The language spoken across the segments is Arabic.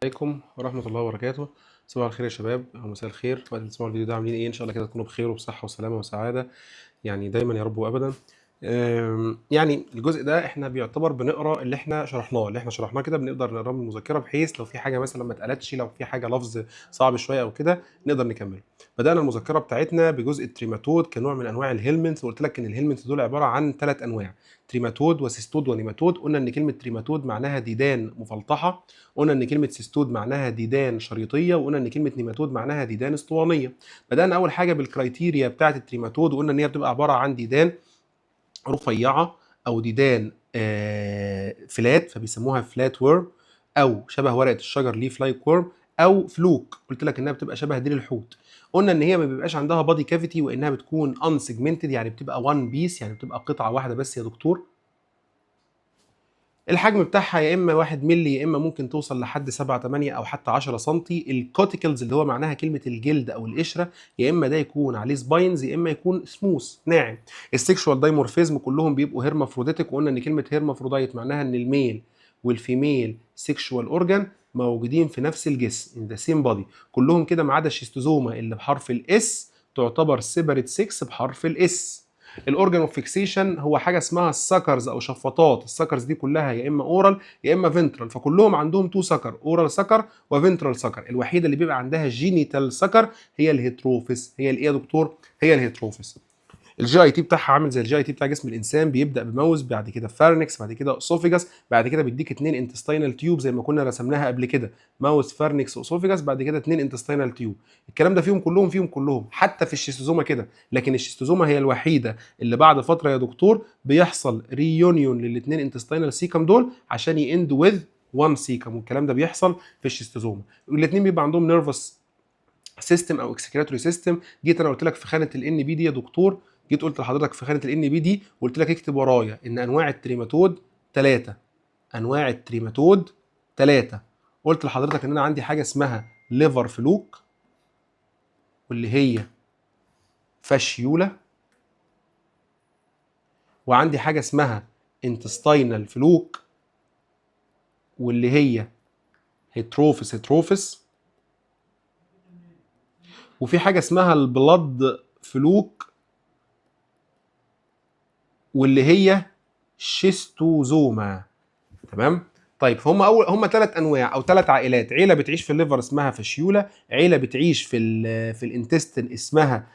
عليكم ورحمة الله وبركاته. صباح الخير يا شباب أو مساء الخير، وقت ما تسمعوا الفيديو ده عاملين إيه؟ إن شاء الله كده تكونوا بخير وبصحة وسلامة وسعادة يعني دايما يا رب وأبدا. يعني الجزء ده احنا بيعتبر بنقرا اللي احنا شرحناه كده، بنقدر نقراه من المذكره، بحيث لو في حاجه مثلا ما اتقالتش، لو في حاجه لفظ صعب شويه او كده نقدر نكمله. بدانا المذكره بتاعتنا بجزء التريماتود كنوع من انواع الهيلمنتس، وقلت لك ان الهيلمنتس دول عباره عن 3 انواع: تريماتود وسيستود ونيماتود. قلنا ان كلمه تريماتود معناها ديدان مفلطحه، قلنا ان كلمه سيستود معناها ديدان شريطيه، وقلنا ان كلمه نيماتود معناها ديدان اسطوانيه. بدانا اول حاجه بالكرايتيريا بتاعه التريماتود، وقلنا ان هي بتبقى عباره عن ديدان رفيعه او ديدان فلات، فبيسموها فلات وورم، او شبه ورقه الشجر ليف لايك وورم، او فلوك قلت لك انها بتبقى شبه ديل الحوت. قلنا ان هي ما بيبقاش عندها بادي كافيتي، وانها بتكون ان سيجمنتد، يعني بتبقى وان بيس، يعني بتبقى قطعه واحده بس يا دكتور. الحجم بتاعها يا اما 1 مللي، يا اما ممكن توصل لحد 7 8 او حتى 10 سم. الكوتيكلز اللي هو معناها كلمه الجلد او القشره، يا اما ده يكون عليه سباينز، يا اما يكون سموث ناعم. السكشوال دايمورفيزم كلهم بيبقوا هيرمافروديتك، وقلنا ان كلمه هيرمافروديت معناها ان الميل والفيميل سكشوال اورجان موجودين في نفس الجسم ان ذا سيم بادي كلهم كده، ما عدا الشيستوزوما اللي بحرف الاس تعتبر سيبريت 6 بحرف الاس. الاورجان اوف فيكسيشن هو حاجه اسمها السكرز او شفاطات. السكرز دي كلها يا اما اورال يا اما فنترال، فكلهم عندهم تو سكر: اورال سكر وفنترال سكر. الوحيده اللي بيبقى عندها جينيتال سكر هي الهيتروفيس. هي الايه يا دكتور؟ هي الهيتروفيس. الجي اي تي بتاعها عامل زي الجي اي تي بتاع جسم الانسان، بيبدا بماوس، بعد كده فارنكس، بعد كده اسوفيجاس، بعد كده بيديك 2 انتستينال تيوب زي ما كنا رسمناها قبل كده: ماوس فارنكس اسوفيجاس، بعد كده 2 انتستينال تيوب. الكلام ده فيهم كلهم حتى في الشيستوزوما كده، لكن الشيستوزوما هي الوحيده اللي بعد فتره يا دكتور بيحصل ريونيون للاثنين انتستينال سيكم دول عشان يند وذ 1 سيكم، والكلام ده بيحصل في الشيستوزوما. الاثنين بيبقى عندهم نيرفس سيستم او اكسكريتوري سيستم. جيت انا قلت لك في خانه الان بي دي يا دكتور، جيت قلت لحضرتك في خانه الان بي دي وقلت لك اكتب ورايا ان انواع التريماتود 3. انواع التريماتود 3. قلت لحضرتك ان انا عندي حاجه اسمها ليفر فلوك، واللي هي فاشيولا، وعندي حاجه اسمها انتستينال فلوك، واللي هي هيتروفيس، وفي حاجه اسمها البلد فلوك، واللي هي شيستوزوما. تمام. طيب هم 3 انواع او 3 عائلات: عيله بتعيش في الليفر اسمها فاشيولا، عيله بتعيش في الانتستين اسمها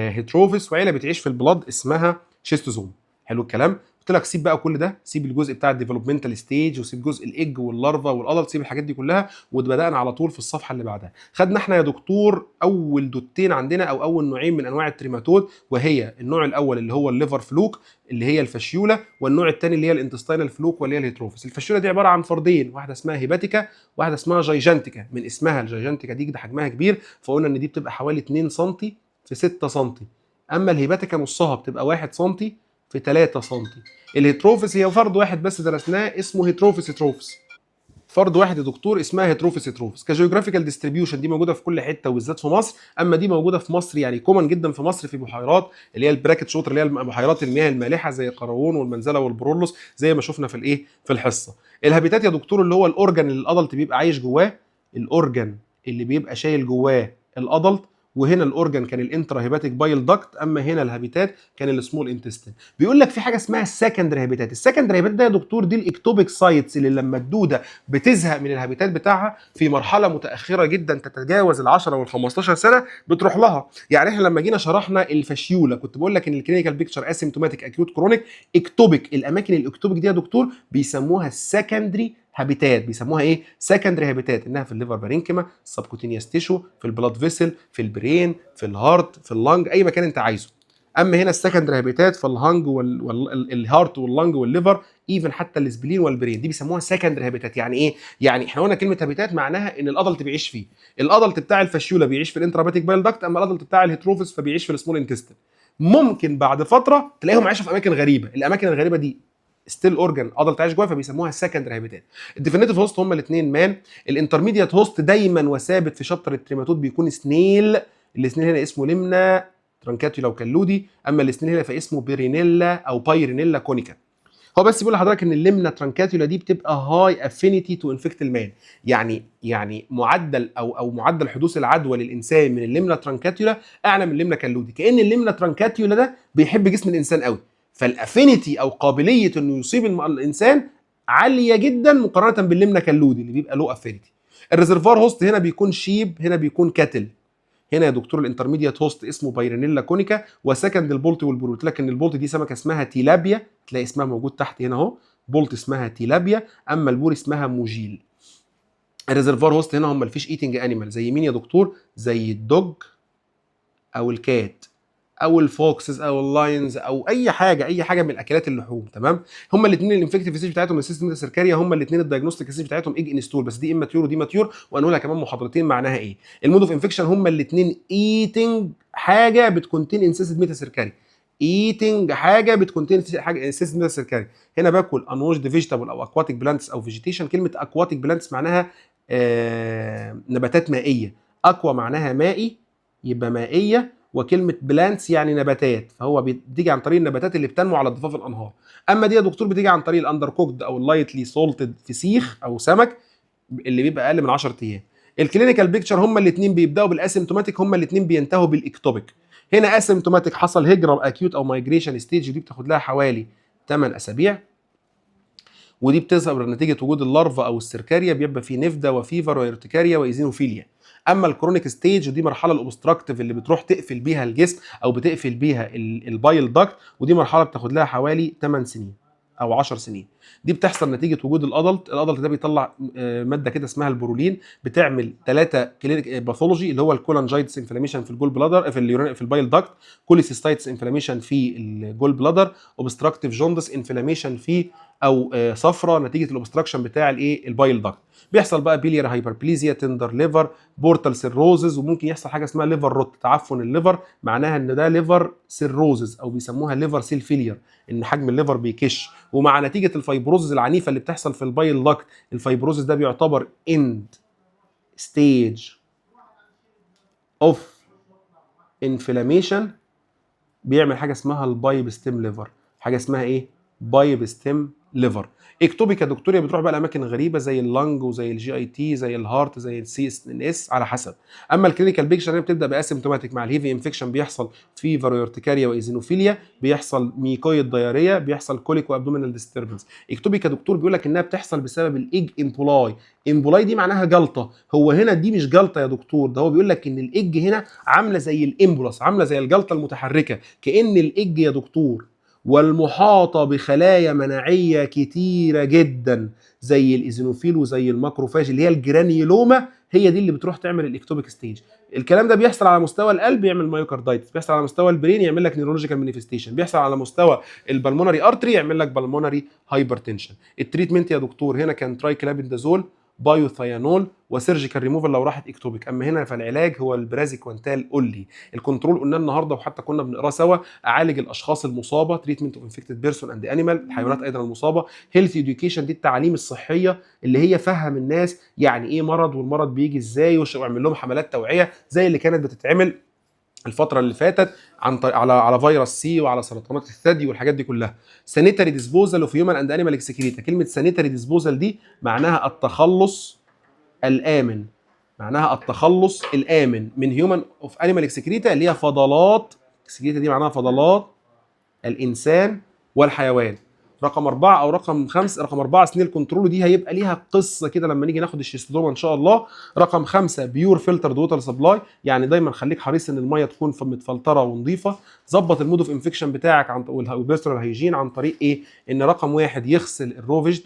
هيتروفيس، وعيله بتعيش في البلاد اسمها شيستوزوم. حلو الكلام. قلت لك سيب بقى كل ده، سيب الجزء بتاع الديفلوبمنتال ستيج، وسيب جزء الايج واللارفا والادلت، سيب الحاجات دي كلها، وبدانا على طول في الصفحه اللي بعدها. خدنا احنا يا دكتور اول دوتين عندنا او اول نوعين من انواع التريماتود، وهي النوع الاول اللي هو الليفر فلوك اللي هي الفاشيولا، والنوع الثاني اللي هي الانتستينال فلوك واللي هي الهيتروفيس. الفاشيولا دي عباره عن فردين، واحده اسمها هيباتيكا، واحده اسمها جايجانتيكا. من اسمها الجايجانتيكا دي كده حجمها كبير، فقلنا ان دي بتبقى حوالي 2 سم في 6 سم. اما الهيباتيكا نصها بتبقى 1 سم في 3 سم. الهيتروفيس هي فرد واحد بس درسناه اسمه هيتروفيس. فرد واحد يا دكتور اسمها هيتروفيس. كجيوغرافيكال ديستريبيوشن دي موجوده في كل حته وبالذات في مصر، اما دي موجوده في مصر يعني كومن جدا في مصر في بحيرات اللي هي البراكت شوتر، اللي هي بحيرات المياه المالحه زي القراوون والمنزله والبرولوس زي ما شفنا في الحصه. الهابيتات يا دكتور اللي هو الاورجن اللي الادلت بيبقى عايش جواه، الاورجن اللي بيبقى شايل جواه الادلت، وهنا الاورجن كان الانترا هيباتيك بايل داكت، اما هنا الهابيتات كان السمول انتستين. بيقول لك في حاجه اسمها السكندري هابيتات. السكندري هابيتات ده يا دكتور دي الاكتوبيك سايتس اللي لما الدوده بتزهق من الهابيتات بتاعها في مرحله متاخره جدا تتجاوز ال10 وال15 سنه بتروح لها. يعني احنا لما جينا شرحنا الفاشيولا كنت بقول لك ان الكلينيكال بيكتشر اسيمتوماتيك اكيوت كرونيك اكتوبيك. الاماكن الاكتوبيك دي يا دكتور بيسموها السكندري هابيتات. بيسموها ايه؟ سكندري هابيتات. انها في الليفر بارينكيما، السبكوتينيوس تيشو، في البلاد فيسل، في البرين، في الهارت، في اللنج، اي مكان انت عايزه. اما هنا السكندري هابيتات فالهانج والهارت واللنج والليفر، ايفن حتى السبلين والبرين، دي بيسموها سكندري هابيتات. يعني ايه؟ يعني احنا قلنا كلمه هابيتات معناها ان الادلت بيعيش فيه. الادلت بتاع الفاشيولا بيعيش في الانتراباتيك بايل داكت، اما الادلت بتاع الهيتروفيس فبيعيش في السمول انتستين. ممكن بعد فتره تلاقيهم عايشين في اماكن غريبه، الاماكن الغريبه دي ستيل اورجان ادلت عايش جوه فبيسموها سكندري هابيتات. الديفينيتيف هوست هم الاثنين مان. الانترميديت هوست دايما وثابت في شابتر التريماتود بيكون سنيل. السنيل هنا اسمه لمنا ترانكاتيولا وكالودي، اما السنيل هنا فاسمه بيرينيلا او بايرينيلا كونيكا. هو بس بيقول لحضرتك ان الليمنا ترانكاتيولا دي بتبقى هاي افينيتي تو انفكت المان، يعني معدل او معدل حدوث العدوى للانسان من الليمنا ترانكاتيولا اعلى من الليمنا كالودي، كان الليمنا ترانكاتيولا ده بيحب جسم الانسان قوي، فالافينيتي او قابليه انه يصيب الانسان عاليه جدا مقارنه بالليمنا كالودي اللي بيبقى له افينيتي. الريزرفوار هوست هنا بيكون شيب، هنا بيكون كاتل. هنا يا دكتور الانترميديات هوست اسمه بايرينيلا كونيكا، وسكند البولت والبرو. قلت لك ان البولت دي سمكه اسمها تيلابيا، تلاقي اسمها موجود تحت هنا اهو، بولت اسمها تيلابيا، اما البور اسمها موجيل. الريزرفوار هوست هنا هم الفيش ايتنج انيمال، زي مين يا دكتور؟ زي الدوج او الكات او الفوكسز او اللاينز او اي حاجه من الاكلات اللحوم، تمام. هما الاثنين الانفكتيف ستيج بتاعتهم السيستم سيركاريا، هما الاثنين الدايجنوستيك ستيج بتاعتهم ايج انستول، بس دي اماتيور ودي ماتيور، وهنقولها كمان محاضرتين معناها ايه. المود اوف انفكشن هما الاثنين ايتنج حاجه بتكونتين انسيسد ميتا سيركاري، ايتنج حاجه بتكونتين حاجه انسيسد ميتا سيركاري. هنا باكل انوجد فيجيتابل او اكواتيك بلانتس او فيجيتيشن. كلمه اكواتيك بلانتس معناها نباتات مائيه، اكوا معناها مائي يبقى مائيه، وكلمه بلانتس يعني نباتات، فهو بتيجي عن طريق النباتات اللي بتنمو على ضفاف الانهار. اما دي يا دكتور بتيجي عن طريق الاندر كوكد او اللايتلي سولتد فسيخ او سمك اللي بيبقى اقل من 10 ايام. الكلينيكال بيكتشر هما الاثنين بيبداوا بالاسيمتوماتيك، هما الاثنين بينتهوا بالاكتوبيك. هنا اسيمتوماتيك حصل هجره اكيوت او مايجريشن ستيج، ودي بتاخد لها حوالي 8 اسابيع، ودي بتظهر نتيجه وجود اللارفا او السركاريا، بيبقى في نفدا وفيفر وارتكاريا وايزينوفيليا. اما الكرونيك ستيج ودي مرحله الاوبستراكتيف اللي بتروح تقفل بيها الجسم او بتقفل بيها البايل داكت، ودي مرحله بتاخد لها حوالي 8 سنين او 10 سنين. دي بتحصل نتيجه وجود الادلت ده بيطلع ماده كده اسمها البرولين، بتعمل 3 كلينيك باثولوجي اللي هو الكولانجايتس انفلاميشن في الجول بلادر في البايل داكت، كوليسيستايتس انفلاميشن في الجول بلادر، اوبستراكتيف جوندس انفلاميشن في او صفرة نتيجه الاوبستراكشن بتاع الايه البايل داكت. بيحصل بقى بيليار هايبربليزيا، تندر ليفر، بورتال سيروزز، وممكن يحصل حاجه اسمها ليفر روت، تعفن الليفر، معناها ان ده ليفر سيروزز او بيسموها ليفر سيل فيلير، ان حجم الليفر بيكش. ومع نتيجه الفايبروزز العنيفه اللي بتحصل في البايل داكت، الفايبروزز ده بيعتبر اند ستيج اوف انفلاميشن، بيعمل حاجه اسمها البايب ستيم ليفر. حاجه اسمها ايه؟ بايب ستيم ليفر. اكتوبيك يا دكتور بتروح بقى لاماكن غريبه زي اللنج وزي الجي اي تي زي الهارت زي السي اس ان اس على حسب. اما الكلينيكال بيكشر بتبدا باسيمتوماتيك مع الهيفي انفكشن، بيحصل فيفر وارتكاريا وايزينوفيليا، بيحصل ميكويد دايريا، بيحصل كوليك وابدومينال ديستربنس. اكتوبيك يا دكتور بيقول لك انها بتحصل بسبب الايج امبولاي. امبولاي دي معناها جلطه، هو هنا دي مش جلطه يا دكتور، ده هو بيقول لك ان الايج هنا عامله زي الامبولاس، عامله زي الجلطه المتحركه، كأن الايج يا دكتور والمحاطة بخلايا مناعية كتيرة جدا زي الإيزينوفيل وزي الماكروفاج اللي هي الجرانيولوما، هي دي اللي بتروح تعمل الاكتوبيك ستيج. الكلام ده بيحصل على مستوى القلب يعمل مايوكاردايتس، بيحصل على مستوى البرين يعمل لك نيورولوجيكال مانيفستيشن، بيحصل على مستوى البلمونري ارتري يعمل لك بالمونري هايبرتنشن. التريتمنت يا دكتور هنا كان ترايكلابندازول، بايوثيانول، وسيرجيكال ريموفال لو راحت اكتوبيك. اما هنا فالعلاج هو البرازيكوانتال اولي. الكنترول قلنا النهارده وحتى كنا بنقراه سوا، اعالج الاشخاص المصابه، تريتمنت اوف انفكتد بيرسون اند انيمال، الحيوانات ايضا المصابه. هيلث اديوكيشن دي التعليم الصحيه اللي هي فهم الناس يعني ايه مرض والمرض بيجي ازاي، واعمل لهم حملات توعيه زي اللي كانت بتتعمل الفتره اللي فاتت عن على فيروس سي وعلى سرطانات الثدي والحاجات دي كلها. سانيتاري ديسبوزال اوف هيومن اند انيمال اكسكريتا، كلمه سانيتاري ديسبوزال دي معناها التخلص الامن، معناها التخلص الامن من هيومن اوف انيمال اكسكريتا اللي هي فضلات اكسكريتا، دي معناها فضلات الانسان والحيوان. رقم 4 او رقم 5، رقم 4 سنيل كنترول، دي هيبقى ليها قصه كده لما نيجي ناخد الشيستوما ان شاء الله. رقم 5 بيور فلترد ووتر سبلاي، يعني دايما خليك حريص ان الميه تكون متفلتره ونظيفه. ظبط المود اوف انفكشن بتاعك عن والبيرسونال هيجين عن طريق ايه؟ ان رقم 1 يغسل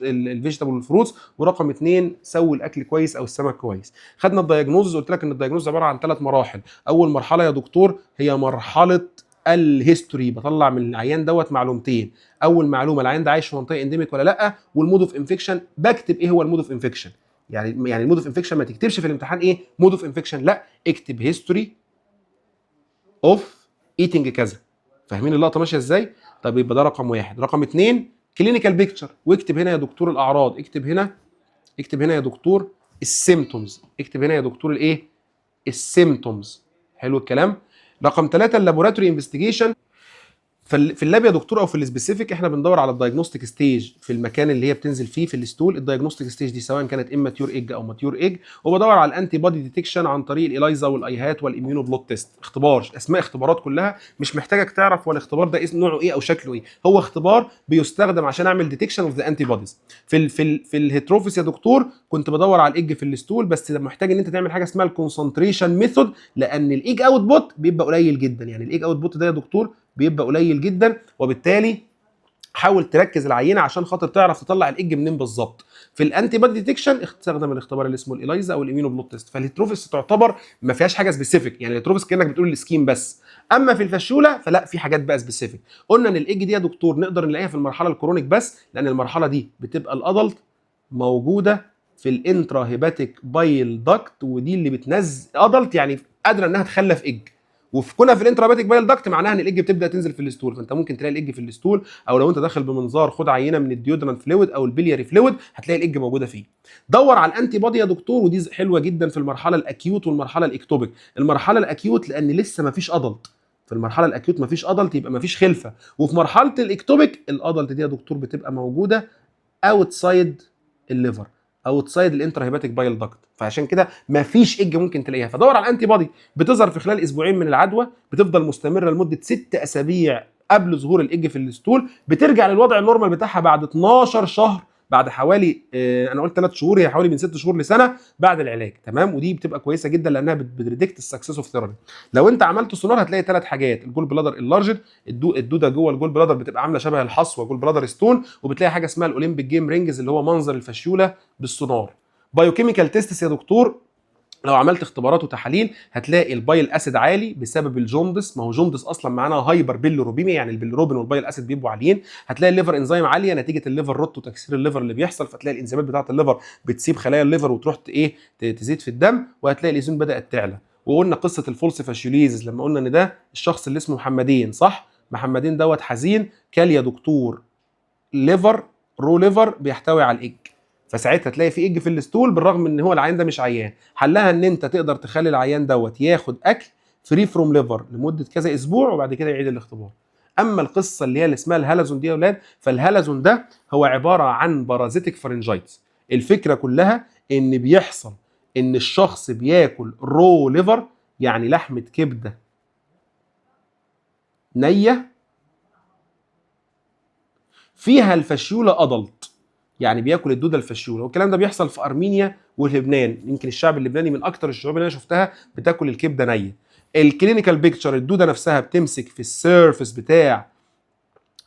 الفيجيتابل والفروتس، ورقم 2 سوي الاكل كويس او السمك كويس. خدنا الدايجنوز، قلت لك ان الدايجنوز عباره عن 3 مراحل. اول مرحله يا دكتور هي مرحله الهيستوري، بطلع من العيان دوت معلومتين. اول معلومه العيان ده عايش في منطقه انديميك ولا لا، والمود اوف انفكشن بكتب ايه هو المود اوف انفكشن. يعني المود اوف انفكشن ما تكتبش في الامتحان ايه مود اوف انفكشن، لا اكتب هيستوري اوف ايتنج كذا. فاهمين اللقطه ماشيه ازاي؟ طب يبقى ده رقم 1. رقم 2 كلينيكال بيكتشر، واكتب هنا يا دكتور الاعراض، اكتب هنا يا دكتور السيمتومز، اكتب هنا يا دكتور الايه السيمتومز. حلو الكلام. رقم 3 اللابوراتوري انفستيجيشن، في اللاب يا دكتور او في السبيسيفيك احنا بندور على الدايجنوستيك ستيج في المكان اللي هي بتنزل فيه في الستول. الدايجنوستيك ستيج دي سواء كانت اماتيور ايج او ماتيور ايج، وبدور على الانتي بودي ديتكشن عن طريق الايلايزا والايهات والاميونو بلوت تيست. اختبار، اسماء اختبارات كلها مش محتاجك تعرف هو الاختبار ده اسم نوعه ايه او شكله ايه، هو اختبار بيستخدم عشان اعمل ديتكشن اوف ذا انتي بوديز. في الهيتروفيس يا دكتور كنت بدور على الايج في الستول، بس محتاج ان انت تعمل حاجه اسمها الكونسنتريشن ميثود، لان الايج اوت بوت بيبقى قليل جدا. يعني الايج اوت بوت ده يا دكتور بيبقى قليل جدا، وبالتالي حاول تركز العينه عشان خاطر تعرف تطلع الايج منين بالظبط. في الانتي بودي ديتكشن استخدم الاختبار اللي اسمه الايلايزا او الاميونو بلوت تيست. فالهيتروفيس تعتبر ما فيهاش حاجه سبيسيفيك، يعني الهيتروفيس كانك بتقول السكيم بس. اما في الفشوله فلا، في حاجات بقى سبيسيفيك. قلنا ان الايج دي يا دكتور نقدر نلاقيها في المرحله الكرونيك بس، لان المرحله دي بتبقى الادلت موجوده في الانترا هيباتيك بايل داكت، ودي اللي بتنزل ادلت يعني قادره انها تخلف ايج. وفي كنا في الانتراباتيك بايل داكت معناها ان الايج بتبدا تنزل في الستول، فانت ممكن تلاقي الايج في الستول، او لو انت داخل بمنظار خد عينه من الديودرنت فلويد او البلياري فلويد هتلاقي الايج موجوده فيه. دور على الانتي بودي يا دكتور، ودي حلوه جدا في المرحله الاكيوت والمرحله الاكتوبيك. المرحله الاكيوت لان لسه ما فيش ادلت، في المرحله الاكيوت ما فيش ادلت يبقى ما فيش خلفه. وفي مرحله الاكتوبيك الادلت دي يا دكتور بتبقى موجوده اوتسايد الليفر، اوتسايد الانترا هيباتيك بايل داكت، فعشان كده مفيش ايج ممكن تلاقيها. فدور على الانتي بودي، بتظهر في خلال اسبوعين من العدوى، بتفضل مستمره لمده 6 اسابيع قبل ظهور الايج في الستول، بترجع للوضع النورمال بتاعها بعد 12 شهر، بعد حوالي انا قلت 3 شهور، هي حوالي من 6 شهور لسنه بعد العلاج. تمام، ودي بتبقى كويسه جدا لانها بتريدكت السكسس اوف ثيرابي. لو انت عملت سونار هتلاقي 3 حاجات: الجول بلادر اللارجد، الدوده جوه الجول بلادر بتبقى عامله شبه الحصوه جول بلادر ستون، وبتلاقي حاجه اسمها الاولمبيك جيم رينجز اللي هو منظر الفشيوله بالسونار. بايوكيميكال تيستس يا دكتور، لو عملت اختبارات وتحاليل هتلاقي البايل اسيد عالي بسبب الجوندس، ما هو جوندس اصلا معناها هايبر بيليروبيميا، يعني البيليروبين والبايل اسيد بيبقوا عاليين. هتلاقي الليفر انزيم عاليه نتيجه الليفر روت وتكسير الليفر اللي بيحصل، فتلاقي الانزيمات بتاعه الليفر بتسيب خلايا الليفر وتروح تزيد في الدم، وهتلاقي الايزون بدات تعلى. وقلنا قصه الفولس فاشيوليزز لما قلنا ان ده الشخص اللي اسمه محمدين، صح؟ محمدين دوت حزين، كل يا دكتور ليفر رو ليفر بيحتوي على الايج، فساعتها تلاقي في ايج في الستول بالرغم ان هو العيان ده مش عيان. حلها ان انت تقدر تخلي العيان دوت ياخد اكل فري فروم ليفر لمده كذا اسبوع وبعد كده يعيد الاختبار. اما القصه اللي هي اللي اسمها الهالازون دي يا اولاد، فالهالازون ده هو عباره عن بارازيتك فارنجايتس. الفكره كلها ان بيحصل ان الشخص بياكل رو ليفر، يعني لحمه كبده نيه فيها الفشيوله ادلت، يعني بياكل الدوده الفشيوله. والكلام ده بيحصل في ارمينيا ولبنان، يمكن الشعب اللبناني من اكتر الشعوب اللي انا شفتها بتاكل الكبده نيه. الكلينيكال بيكتشر، الدوده نفسها بتمسك في السيرفس بتاع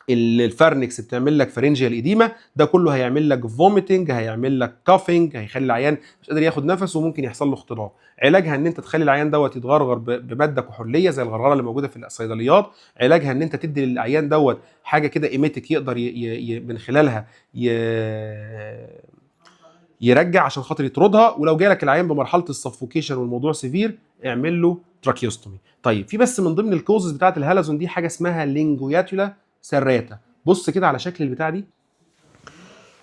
الفارنكس، بتعمل لك فارنجيال ايديما، ده كله هيعمل لك فوميتنج، هيعمل لك كافينج، هيخلي العيان مش قادر ياخد نفس وممكن يحصل له اختراق. علاجها ان انت تخلي العيان دوت يتغرغر بماده كحوليه زي الغرغره اللي موجوده في الصيدليات. علاجها ان انت تدي للعيان دوت حاجه كده ايميتك يقدر من خلالها يرجع عشان خاطر يطردها. ولو جالك العيان بمرحله السفوكيشن والموضوع سيفير اعمل له تراكيوستومي. طيب في بس من ضمن الكوزز بتاعت الهالازون دي حاجه اسمها لينجوياتولا سراتا. بص كده على شكل البتاع دي،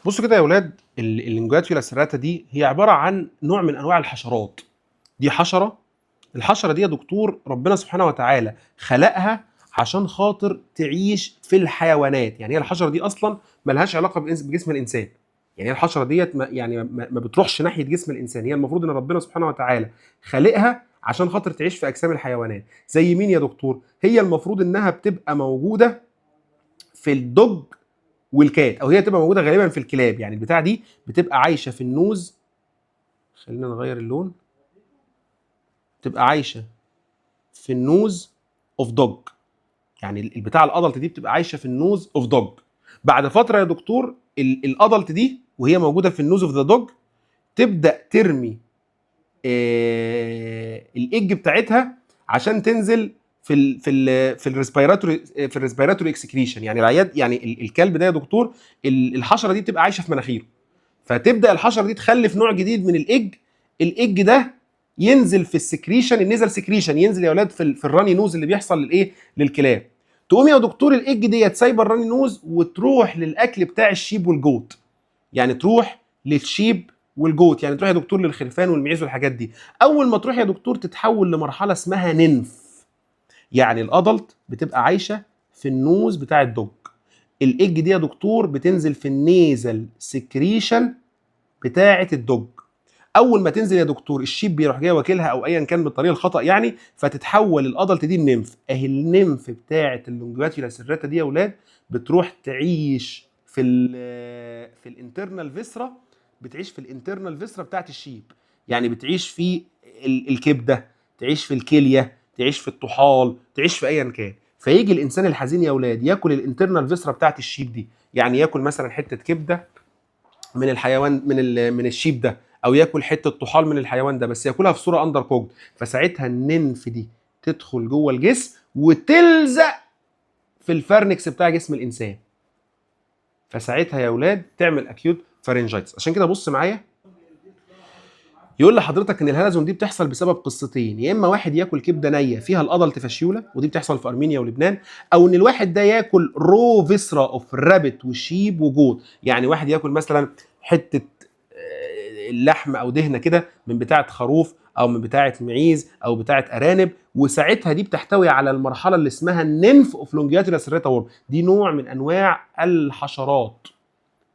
بص كده يا اولاد، اللينجوياتولا سراتا دي هي عباره عن نوع من انواع الحشرات. دي حشره، الحشره دي يا دكتور ربنا سبحانه وتعالى خلقها عشان خاطر تعيش في الحيوانات. يعني هي الحشره دي اصلا ملهاش علاقه بجسم الانسان، يعني هي الحشره ديت ما بتروحش ناحيه جسم الانسان. هي المفروض ان ربنا سبحانه وتعالى خلقها عشان خاطر تعيش في اجسام الحيوانات. زي مين يا دكتور؟ هي المفروض انها بتبقى موجوده في الدوج والكات، او هي تبقى موجوده غالبا في الكلاب. يعني البتاع دي بتبقى عايشه في النوز، خلينا نغير اللون، تبقى عايشه في النوز اوف دوج. يعني البتاع الادلت دي بتبقى عايشه في النوز اوف دوج. بعد فتره يا دكتور الادلت دي وهي موجوده في النوز اوف ذا دوج تبدا ترمي الايج بتاعتها عشان تنزل في الريسبيراتوري اكسكريشن. يعني العياد، يعني الكلب ده يا دكتور الحشره دي بتبقى عايشه في مناخيره، فتبدا الحشره دي تخلف نوع جديد من الايج. الايج ده ينزل في السكريشن، النيزل سكريشن، ينزل يا اولاد في الراني نوز اللي بيحصل للايه، للكلاب. تقوم يا دكتور الايج ديت سايبه الراني نوز وتروح للاكل بتاع الشيب والجوت، يعني تروح للشيب والجوت، يعني تروح يا دكتور للخرفان والمعيز والحاجات دي. اول ما تروح يا دكتور تتحول لمرحله اسمها ننف، يعني الادلت بتبقى عايشه في النوز بتاع الدوج. الايج دي يا دكتور بتنزل في النيزل سكريشن بتاعه الدوج. اول ما تنزل يا دكتور الشيب بيروح جاي واكلها او ايا كان بالطريقه الخطا يعني، فتتحول الادلت دي النمف. اهي النمف بتاعه اللونجياتيولا سيريتا دي يا اولاد بتروح تعيش في الانترنال فيسرا، بتعيش في الانترنال فيسرا بتاعه الشيب. يعني بتعيش في الكبده، تعيش في الكليه، تعيش في الطحال، تعيش في ايا كان. فيجي الانسان الحزين يا اولاد ياكل الانترنال فيسرا بتاعه الشيب دي، يعني ياكل مثلا حته كبده من الحيوان من الشيب ده، او ياكل حته طحال من الحيوان ده، بس ياكلها في صوره اندر كوكد. فساعتها الننف دي تدخل جوه الجسم وتلزق في الفرنكس بتاع جسم الانسان، فساعتها يا اولاد تعمل اكيوت فارنجايتس. عشان كده بص معايا، يقول لحضرتك ان الهلزون دي بتحصل بسبب قصتين: يا اما واحد ياكل كبده نيه فيها الادلت فاشيولا، ودي بتحصل في ارمينيا ولبنان، او ان الواحد ده ياكل رو فيسرا اوف رابت وشيب وجوت. يعني واحد ياكل مثلا حته اللحم او دهنه كده من بتاعه خروف او من بتاعه معيز او بتاعه ارانب، وساعتها دي بتحتوي على المرحله اللي اسمها الننف اوف لونجياتولا سيريتا وورم. دي نوع من انواع الحشرات،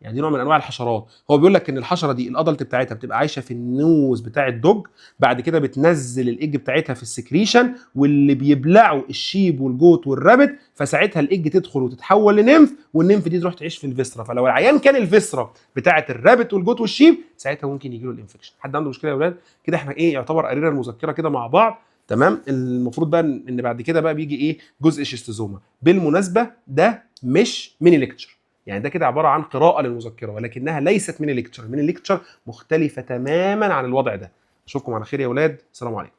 يعني دي نوع من انواع الحشرات. هو بيقول لك ان الحشره دي الادلت بتاعتها بتبقى عايشه في النوز بتاع الدوج، بعد كده بتنزل الايج بتاعتها في السكريشن، واللي بيبلعوا الشيب والجوت والرابت، فساعتها الايج تدخل وتتحول لنمف، والنمف دي تروح تعيش في الفيسرا. فلو العيان كان الفيسرا بتاعه الرابت والجوت والشيب، ساعتها ممكن يجي له الانفكشن. حد عنده مشكله يا اولاد؟ كده احنا ايه يعتبر قرينا المذكره كده مع بعض. تمام. المفروض بقى ان بعد كده بقى بيجي ايه؟ جزء شيستوزوما. بالمناسبه ده مش ميني ليكتشر، يعني ده كده عباره عن قراءه للمذكره، ولكنها ليست ميني ليكتشر. ميني ليكتشر مختلفه تماما عن الوضع ده. اشوفكم على خير يا اولاد، السلام عليكم.